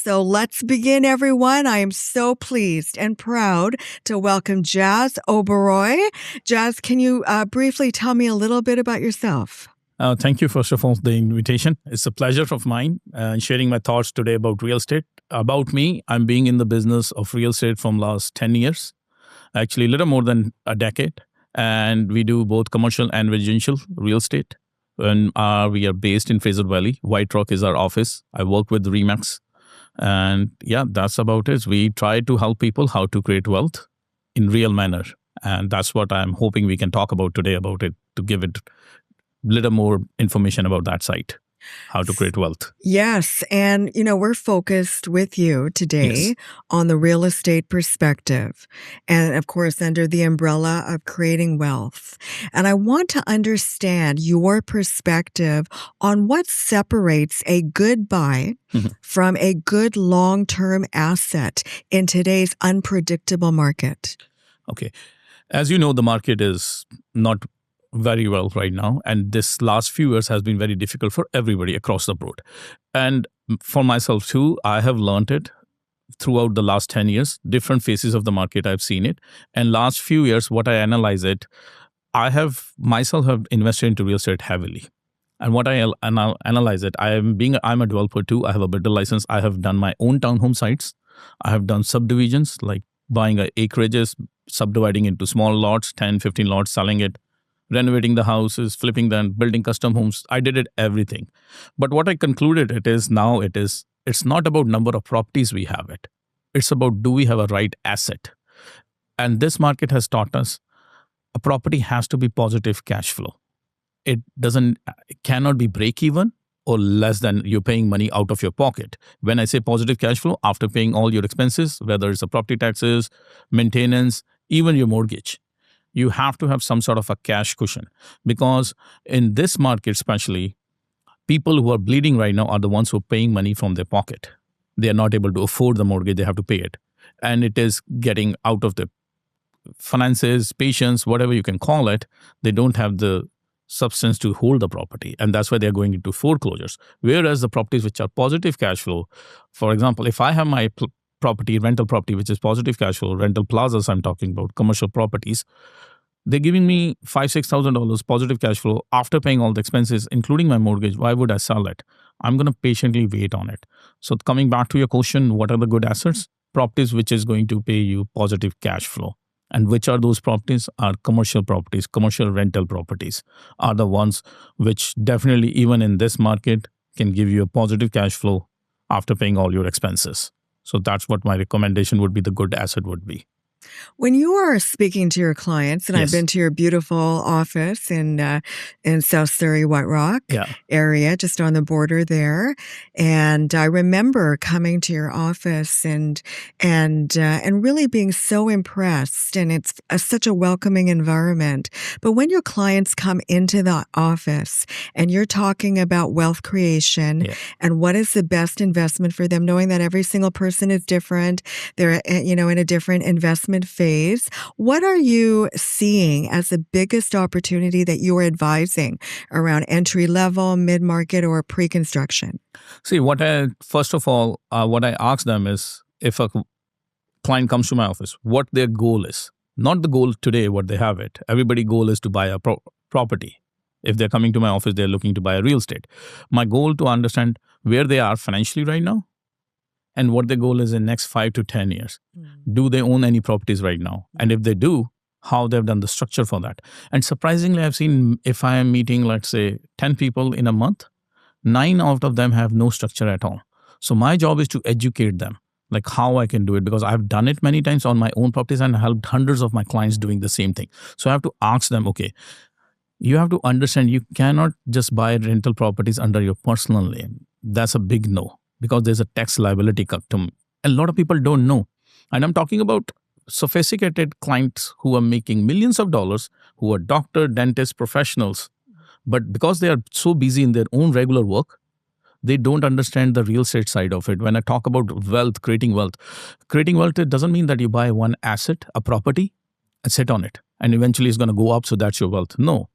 So let's begin, everyone. I am so pleased and proud to welcome Jas Oberoi. Jas, can you briefly tell me a little bit about yourself? Thank you, first of all, for the invitation. It's a pleasure of mine sharing my thoughts today about real estate. About me, I'm being in the business of real estate from last 10 years, actually a little more than a decade. And we do both commercial and residential real estate. And we are based in Fraser Valley. White Rock is our office. I work with Remax. And yeah, that's about it. We try to help people how to create wealth in real manner. And that's what I'm hoping we can talk about today about it, to give it little more information about that site, how to create wealth. Yes. And, we're focused with you today on the real estate perspective. And of course, under the umbrella of creating wealth. And I want to understand your perspective on what separates a good buy from a good long-term asset in today's unpredictable market. Okay. As you know, the market is not very well right now. And this last few years has been very difficult for everybody across the board. And for myself too, I have learned it throughout the last 10 years, different phases of the market, I've seen it. And last few years, what I analyze it, I have myself have invested into real estate heavily. And what I analyze it, I'm a developer too. I have a builder license. I have done my own townhome sites. I have done subdivisions, like buying acreages, subdividing into small lots, 10, 15 lots, selling it, renovating the houses, flipping them, building custom homes. I did it everything. But what I concluded it's not about number of properties we have it. It's about, do we have a right asset? And this market has taught us a property has to be positive cash flow. It cannot be break even or less than you're paying money out of your pocket. When I say positive cash flow, after paying all your expenses, whether it's a property taxes, maintenance, even your mortgage, you have to have some sort of a cash cushion, because in this market, especially, people who are bleeding right now are the ones who are paying money from their pocket. They are not able to afford the mortgage. They have to pay it. And it is getting out of the finances, patience, whatever you can call it. They don't have the substance to hold the property. And that's why they're going into foreclosures. Whereas the properties which are positive cash flow, for example, if I have my rental property, which is positive cash flow, rental plazas I'm talking about, commercial properties, they're giving me $5,000, $6,000 positive cash flow after paying all the expenses, including my mortgage. Why would I sell it? I'm going to patiently wait on it. So coming back to your question, what are the good assets? Properties which is going to pay you positive cash flow. And which are those properties? Are commercial properties, commercial rental properties are the ones which definitely, even in this market, can give you a positive cash flow after paying all your expenses. So that's what my recommendation would be, the good asset would be. When you are speaking to your clients, and I've been to your beautiful office in South Surrey, White Rock area, just on the border there, and I remember coming to your office and really being so impressed, and it's such a welcoming environment. But when your clients come into the office and you're talking about wealth creation and what is the best investment for them, knowing that every single person is different, they're in a different investment phase. What are you seeing as the biggest opportunity that you are advising around entry level, mid-market, or pre-construction? See, first of all, what I ask them is, if a client comes to my office, what their goal is. Not the goal today, what they have it. Everybody's goal is to buy a property. If they're coming to my office, they're looking to buy a real estate. My goal to understand where they are financially right now, and what their goal is in next 5 to 10 years. Do they own any properties right now? And if they do, how they've done the structure for that. And surprisingly, I've seen, if I am meeting, let's say, 10 people in a month, 9 out of them have no structure at all. So my job is to educate them, like how I can do it, because I've done it many times on my own properties and helped hundreds of my clients doing the same thing. So I have to ask them, okay, you have to understand you cannot just buy rental properties under your personal name. That's a big no, because there's a tax liability custom. A lot of people don't know. And I'm talking about sophisticated clients who are making millions of dollars, who are doctor, dentist, professionals. But because they are so busy in their own regular work, they don't understand the real estate side of it. When I talk about wealth, it doesn't mean that you buy one asset, a property, and sit on it, and eventually it's going to go up, so that's your wealth. No.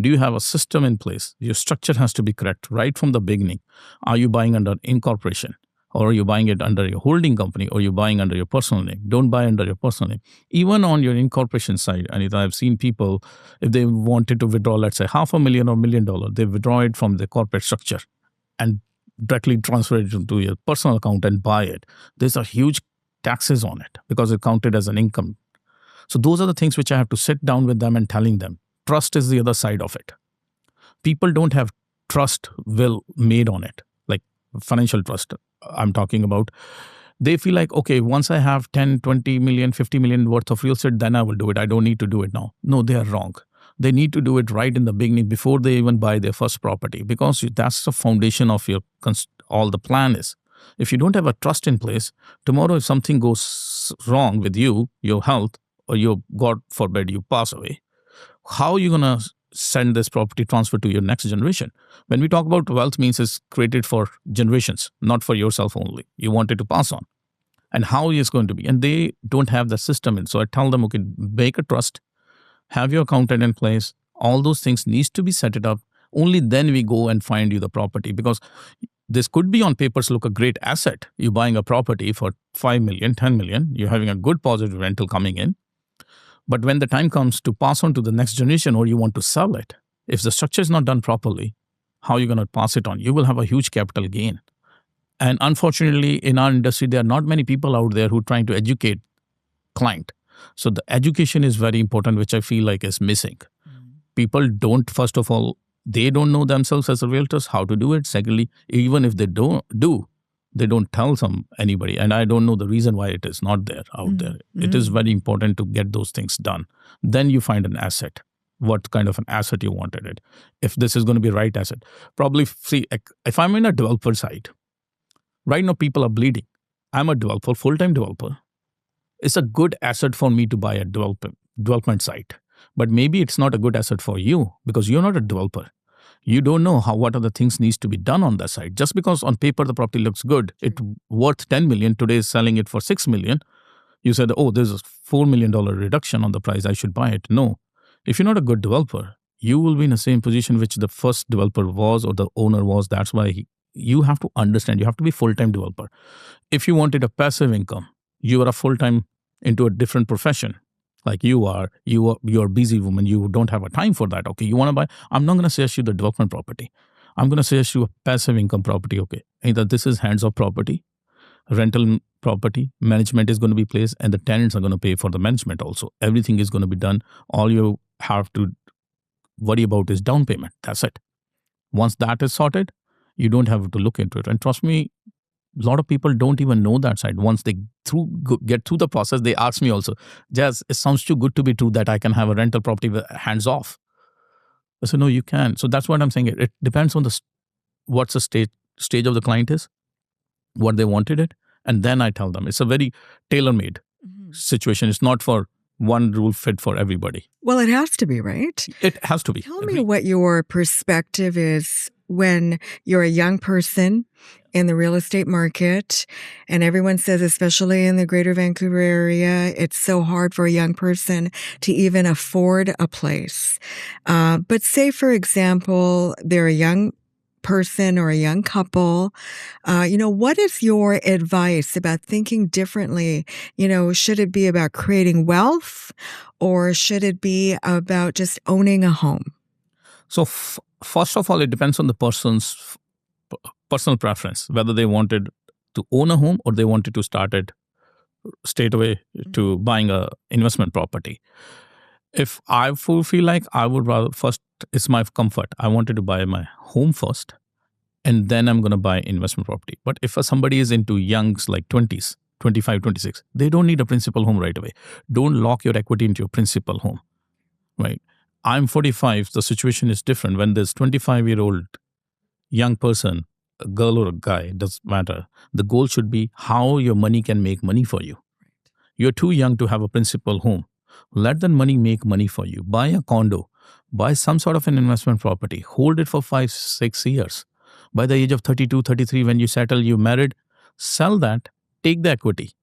Do you have a system in place? Your structure has to be correct right from the beginning. Are you buying under incorporation? or you're buying it under your holding company, or you're buying under your personal name. Don't buy under your personal name. Even on your incorporation side, Anita, I've seen people, if they wanted to withdraw, let's say $500,000 or $1 million, they withdraw it from the corporate structure and directly transfer it into your personal account and buy it. There's a huge taxes on it because it's counted as an income. So those are the things which I have to sit down with them and telling them. Trust is the other side of it. People don't have trust will made on it, like financial trust I'm talking about. They feel like, okay, once I have 10, 20 million, 50 million worth of real estate, then I will do it. I don't need to do it now. No, they are wrong. They need to do it right in the beginning before they even buy their first property, because that's the foundation of your all the plan is. If you don't have a trust in place, tomorrow if something goes wrong with you, your health, or God forbid, you pass away, how are you going to send this property transfer to your next generation? When we talk about wealth, means it's created for generations, not for yourself only. You want it to pass on. And how is going to be? And they don't have the system in. So I tell them, okay, make a trust, have your accountant in place. All those things needs to be set it up. Only then we go and find you the property, because this could be on papers look a great asset. You're buying a property for 5 million, 10 million. You're having a good positive rental coming in. But when the time comes to pass on to the next generation, or you want to sell it, if the structure is not done properly, how are you going to pass it on? You will have a huge capital gain. And unfortunately, in our industry, there are not many people out there who are trying to educate client. So the education is very important, which I feel like is missing. People don't, first of all, they don't know themselves as realtors how to do it. Secondly, even if they they don't tell anybody. And I don't know the reason why it is not there out there. It is very important to get those things done. Then you find an asset. What kind of an asset you wanted it. If this is going to be right asset. Probably, see, if I'm in a developer side, right now people are bleeding. I'm a developer, full-time developer. It's a good asset for me to buy a development site. But maybe it's not a good asset for you because you're not a developer. You don't know what are the things needs to be done on that site. Just because on paper the property looks good, it's worth 10 million, today is selling it for 6 million. You said, oh, there's a $4 million reduction on the price, I should buy it. No. If you're not a good developer, you will be in the same position which the first developer was or the owner was. That's why you have to understand, you have to be full-time developer. If you wanted a passive income, you are a full-time into a different profession. Like you're a busy woman, you don't have a time for that. Okay, you want to buy, I'm not going to suggest you the development property. I'm going to suggest you a passive income property. Okay, either this is hands-off property, rental property, management is going to be placed, and the tenants are going to pay for the management also. Everything is going to be done. All you have to worry about is down payment. That's it. Once that is sorted, you don't have to look into it. And trust me, a lot of people don't even know that side. Once they get through the process, they ask me also, Jas, it sounds too good to be true that I can have a rental property with hands off. I said, no, you can. So that's what I'm saying. It depends on what's the stage of the client is, what they wanted it. And then I tell them it's a very tailor-made situation. It's not for one rule fit for everybody. Well, it has to be, right? It has to be. Tell me what your perspective is when you're a young person in the real estate market, and everyone says, especially in the greater Vancouver area, it's so hard for a young person to even afford a place. But say, for example, they're a young person or a young couple, what is your advice about thinking differently? Should it be about creating wealth, or should it be about just owning a home? So first of all, it depends on the person's personal preference, whether they wanted to own a home or they wanted to start it straight away to buying a investment property. If I feel like I would rather, first, it's my comfort. I wanted to buy my home first, and then I'm going to buy investment property. But if somebody is into youngs like 20s, 25, 26, they don't need a principal home right away. Don't lock your equity into your principal home, right? I'm 45. The situation is different. When there's 25-year-old young person, a girl or a guy, doesn't matter. The goal should be how your money can make money for you. You're too young to have a principal home. Let that money make money for you. Buy a condo. Buy some sort of an investment property. Hold it for 5, 6 years. By the age of 32, 33, when you settle, you married, sell that, take the equity.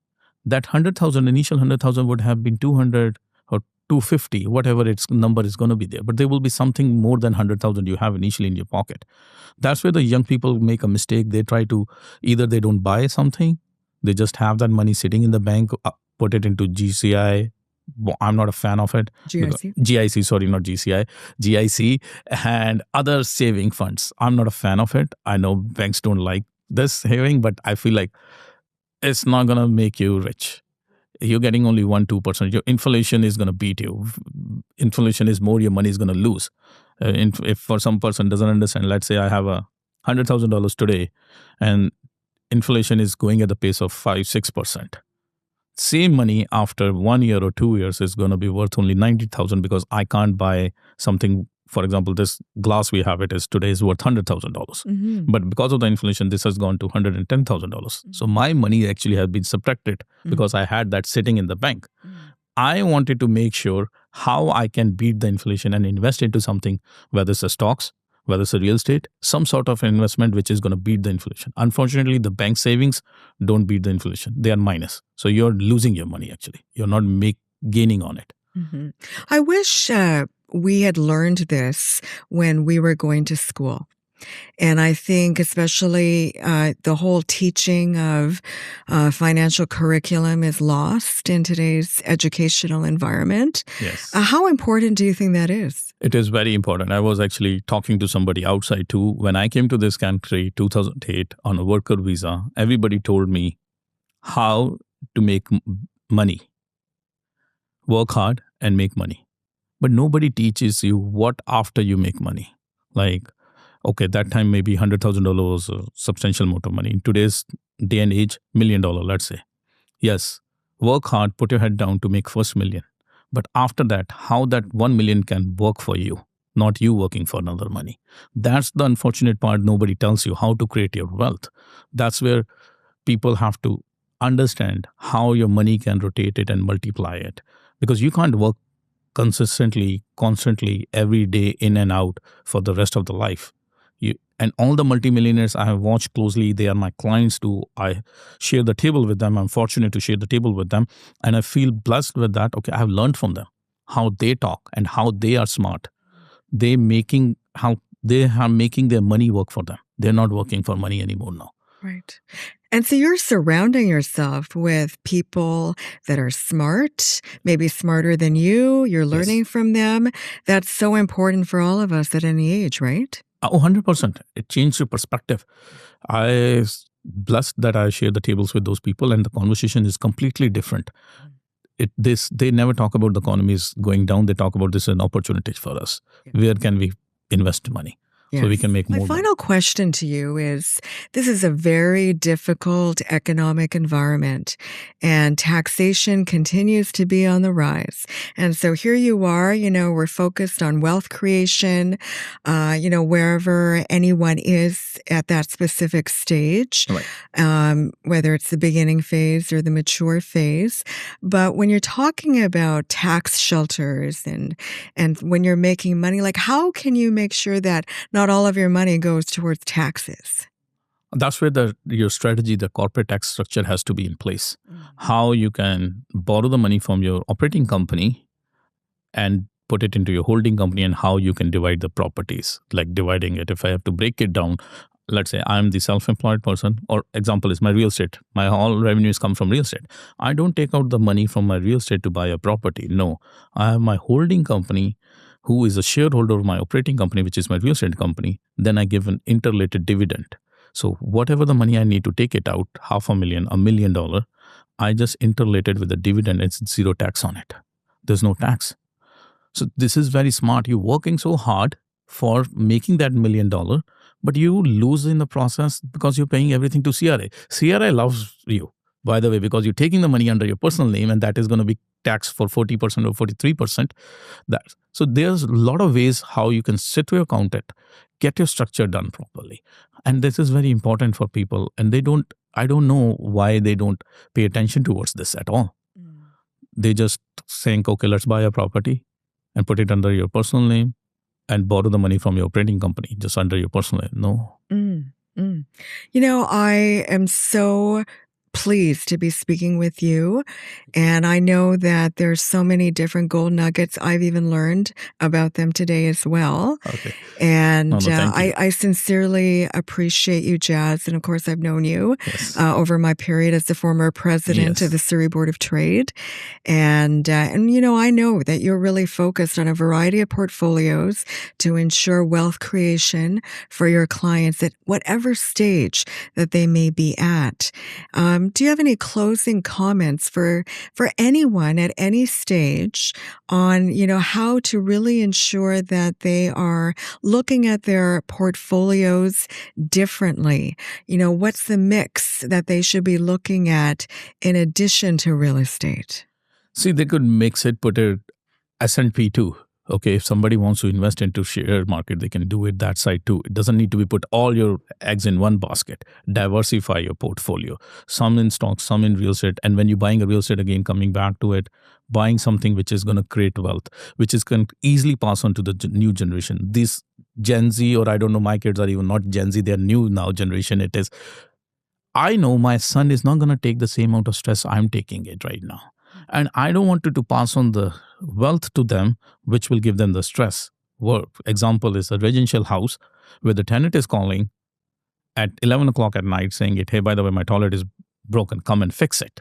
That 100,000, initial 100,000 would have been 200 or 250, whatever its number is going to be there. But there will be something more than 100,000 you have initially in your pocket. That's where the young people make a mistake. They try to, either they don't buy something, they just have that money sitting in the bank, put it into GCI. I'm not a fan of it. GIC, sorry, not GCI, GIC and other saving funds. I'm not a fan of it. I know banks don't like this saving, but I feel like it's not going to make you rich. You're getting only 1-2%. Your inflation is going to beat you. Inflation is more, your money is going to lose. If for some person doesn't understand, let's say I have $100,000 today and inflation is going at the pace of 5-6%. Same money after 1 year or 2 years is going to be worth only 90,000 because I can't buy something. For example, this glass we have today is worth $100,000. Mm-hmm. But because of the inflation, this has gone to $110,000. Mm-hmm. So my money actually has been subtracted because I had that sitting in the bank. Mm-hmm. I wanted to make sure how I can beat the inflation and invest into something, whether it's a stocks, whether it's a real estate, some sort of investment which is going to beat the inflation. Unfortunately, the bank savings don't beat the inflation. They are minus. So you're losing your money actually. You're not gaining on it. Mm-hmm. I wish we had learned this when we were going to school. And I think especially the whole teaching of financial curriculum is lost in today's educational environment. Yes. How important do you think that is? It is very important. I was actually talking to somebody outside too. When I came to this country, 2008, on a worker visa, everybody told me how to make money. Work hard and make money. But nobody teaches you what after you make money. Like, okay, that time maybe $100,000 was a substantial amount of money. In today's day and age, $1 million, let's say. Yes, work hard, put your head down to make first million. But after that, how that 1 million can work for you, not you working for another money. That's the unfortunate part. Nobody tells you how to create your wealth. That's where people have to understand how your money can rotate it and multiply it. Because you can't work consistently, constantly, every day in and out for the rest of the life. And all the multimillionaires I have watched closely, they are my clients too. I share the table with them. I'm fortunate to share the table with them. And I feel blessed with that. Okay, I have learned from them how they talk and how they are smart. How they are making their money work for them. They're not working for money anymore now. Right. And so you're surrounding yourself with people that are smart, maybe smarter than you. You're learning from them. That's so important for all of us at any age, right? Oh, 100%. It changed your perspective. I'm blessed that I share the tables with those people and the conversation is completely different. They never talk about the economy is going down. They talk about this as an opportunity for us. Yeah. Where can we invest money? Yes. So we can make more. My final question to you is, this is a very difficult economic environment and taxation continues to be on the rise. And so here you are, we're focused on wealth creation, wherever anyone is at that specific stage, right. Whether it's the beginning phase or the mature phase. But when you're talking about tax shelters and when you're making money, like how can you make sure that not all of your money goes towards taxes? That's where your strategy, the corporate tax structure has to be in place. Mm-hmm. How you can borrow the money from your operating company and put it into your holding company and how you can divide the properties, like dividing it. If I have to break it down, let's say I'm the self-employed person, or example is my real estate. My all revenues come from real estate. I don't take out the money from my real estate to buy a property. No, I have my holding company who is a shareholder of my operating company, which is my real estate company. Then I give an interrelated dividend. So whatever the money I need to take it out, $500,000, $1 million, I just interrelated with the dividend. It's zero tax on it. There's no tax. So this is very smart. You're working so hard for making that $1 million, but you lose in the process because you're paying everything to CRA. CRA loves you, by the way, because you're taking the money under your personal name and that is going to be taxed for 40% or 43%. So there's a lot of ways how you can sit to your accountant, get your structure done properly. And this is very important for people. And I don't know why they don't pay attention towards this at all. Mm. They just think, okay, let's buy a property and put it under your personal name and borrow the money from your operating company just under your personal name. No. Mm. Mm. I am so pleased to be speaking with you. And I know that there's so many different gold nuggets. I've even learned about them today as well. Okay. And I sincerely appreciate you, Jas. And of course, I've known you over my period as the former president of the Surrey Board of Trade. And I know that you're really focused on a variety of portfolios to ensure wealth creation for your clients at whatever stage that they may be at. Do you have any closing comments for anyone at any stage on, how to really ensure that they are looking at their portfolios differently? What's the mix that they should be looking at in addition to real estate? See, they could mix it, put it S&P too. Okay, if somebody wants to invest into share market, they can do it that side too. It doesn't need to be put all your eggs in one basket. Diversify your portfolio. Some in stocks, some in real estate. And when you're buying a real estate, again, coming back to it, buying something which is going to create wealth, which is going to easily pass on to the new generation. This Gen Z, or I don't know, my kids are even not Gen Z, they're new now generation. It is, I know my son is not going to take the same amount of stress I'm taking it right now. And I don't want to pass on the wealth to them, which will give them the stress. Example is a residential house where the tenant is calling at 11 o'clock at night saying, hey, by the way, my toilet is broken, come and fix it.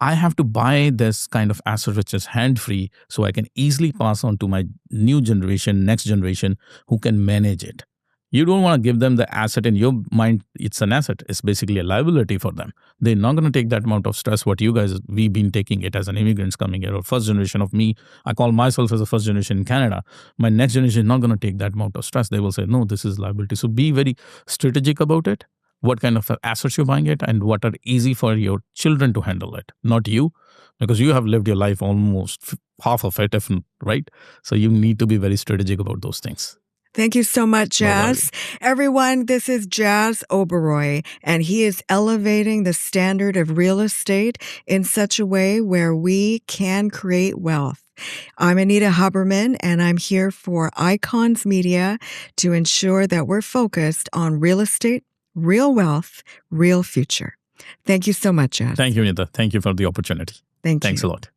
I have to buy this kind of asset which is hand-free so I can easily pass on to my new generation, next generation, who can manage it. You don't want to give them the asset in your mind. It's an asset. It's basically a liability for them. They're not going to take that amount of stress what we've been taking it as an immigrants coming here, or first generation of me. I call myself as a first generation in Canada. My next generation is not going to take that amount of stress. They will say, no, this is liability. So be very strategic about it. What kind of assets you're buying it and what are easy for your children to handle it, not you, because you have lived your life almost half of it, right? So you need to be very strategic about those things. Thank you so much, Jas. Everyone, this is Jas Oberoi, and he is elevating the standard of real estate in such a way where we can create wealth. I'm Anita Huberman, and I'm here for Icons Media to ensure that we're focused on real estate, real wealth, real future. Thank you so much, Jas. Thank you, Anita. Thank you for the opportunity. Thanks a lot.